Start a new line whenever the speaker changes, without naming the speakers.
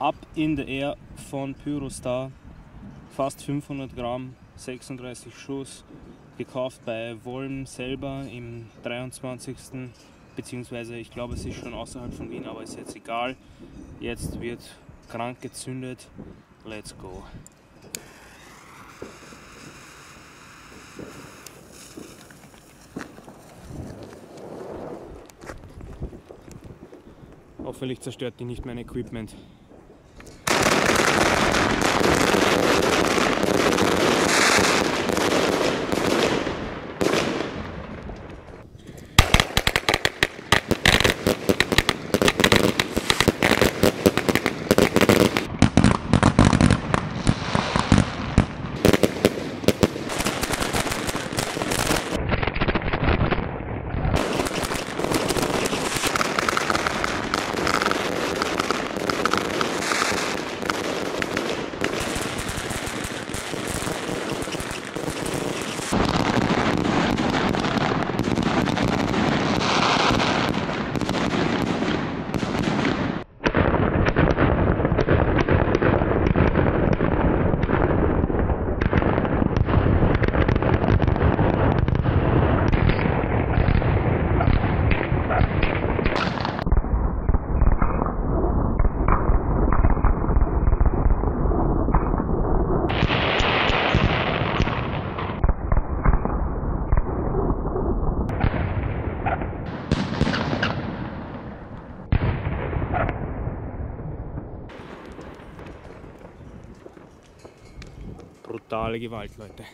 Up in the Air von Pyrostar, fast 500 Gramm, 36 Schuss, gekauft bei Wolm selber im 23. beziehungsweise ich glaube es ist schon außerhalb von Wien, aber ist jetzt egal. Jetzt wird krank gezündet, let's go. Hoffentlich zerstört die nicht mein Equipment. Brutale Gewalt, Leute.